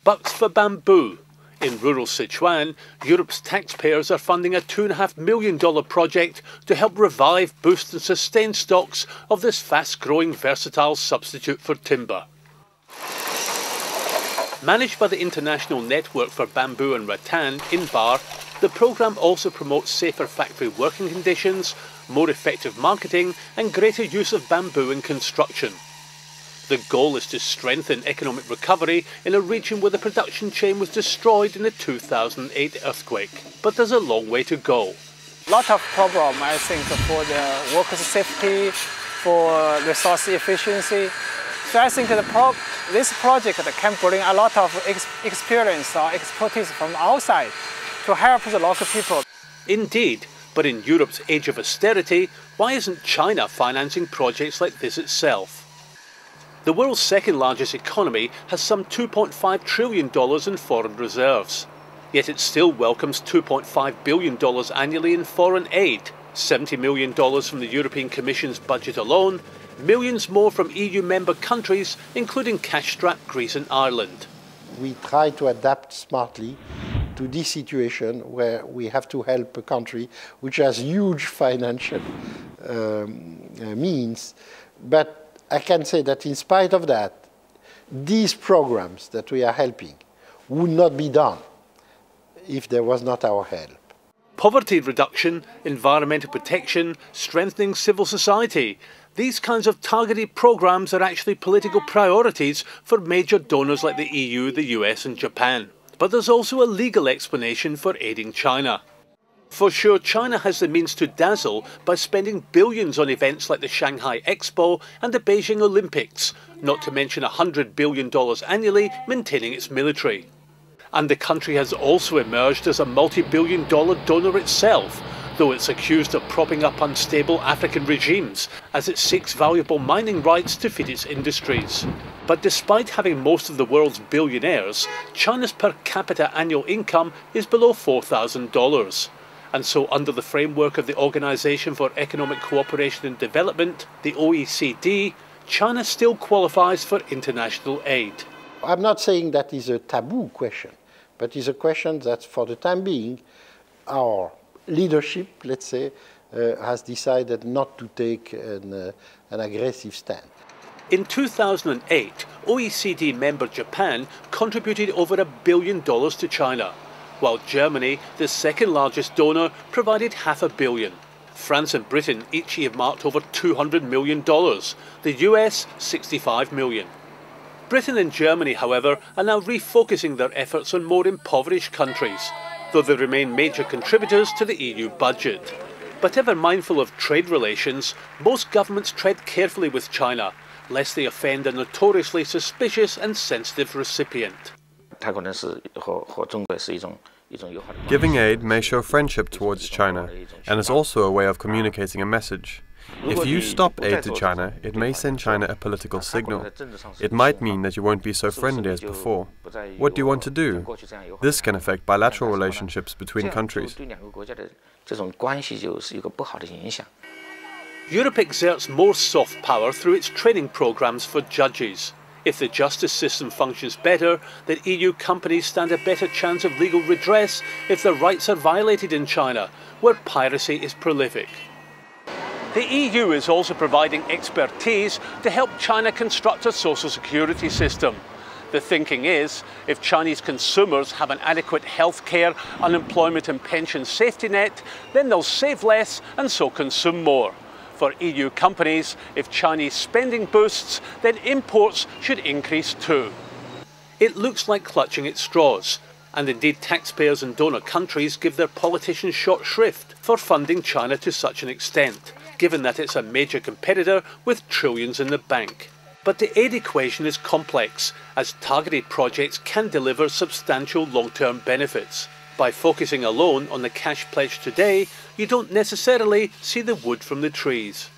bucks for bamboo. In rural Sichuan, Europe's taxpayers are funding a $2.5 million project to help revive, boost and sustain stocks of this fast-growing versatile substitute for timber. Managed by the International Network for Bamboo and Rattan, INBAR, the programme also promotes safer factory working conditions, more effective marketing and greater use of bamboo in construction. The goal is to strengthen economic recovery in a region where the production chain was destroyed in the 2008 earthquake. But there's a long way to go. A lot of problem, I think, for the workers' safety, for resource efficiency. So I think this project can bring a lot of experience or expertise from outside to help the local people. Indeed, but in Europe's age of austerity, why isn't China financing projects like this itself? The world's second largest economy has some $2.5 trillion in foreign reserves. Yet it still welcomes $2.5 billion annually in foreign aid, $70 million from the European Commission's budget alone, millions more from EU member countries, including cash-strapped Greece and Ireland. We try to adapt smartly to this situation where we have to help a country which has huge financial means, but I can say that in spite of that, these programs that we are helping would not be done if there was not our help. Poverty reduction, environmental protection, strengthening civil society. These kinds of targeted programs are actually political priorities for major donors like the EU, the US and Japan. But there's also a legal explanation for aiding China. For sure, China has the means to dazzle by spending billions on events like the Shanghai Expo and the Beijing Olympics, not to mention $100 billion annually maintaining its military. And the country has also emerged as a multi-billion dollar donor itself, though it's accused of propping up unstable African regimes as it seeks valuable mining rights to feed its industries. But despite having most of the world's billionaires, China's per capita annual income is below $4,000. And so under the framework of the Organization for Economic Cooperation and Development, the OECD, China still qualifies for international aid. I'm not saying that is a taboo question, but it's a question that for the time being, our leadership, let's say, has decided not to take an aggressive stand. In 2008, OECD member Japan contributed over $1 billion to China, while Germany, the second largest donor, provided $500 million. France and Britain each earmarked over $200 million, the US $65 million. Britain and Germany, however, are now refocusing their efforts on more impoverished countries, though they remain major contributors to the EU budget. But ever mindful of trade relations, most governments tread carefully with China, lest they offend a notoriously suspicious and sensitive recipient. Giving aid may show friendship towards China, and is also a way of communicating a message. If you stop aid to China, it may send China a political signal. It might mean that you won't be so friendly as before. What do you want to do? This can affect bilateral relationships between countries. Europe exerts more soft power through its training programs for judges. If the justice system functions better, then EU companies stand a better chance of legal redress if their rights are violated in China, where piracy is prolific. The EU is also providing expertise to help China construct a social security system. The thinking is, if Chinese consumers have an adequate healthcare, unemployment and pension safety net, then they'll save less and so consume more. For EU companies, if Chinese spending boosts, then imports should increase too. It looks like clutching at straws, and indeed taxpayers and donor countries give their politicians short shrift for funding China to such an extent, given that it's a major competitor with trillions in the bank. But the aid equation is complex, as targeted projects can deliver substantial long-term benefits. By focusing alone on the cash pledge today, you don't necessarily see the wood from the trees.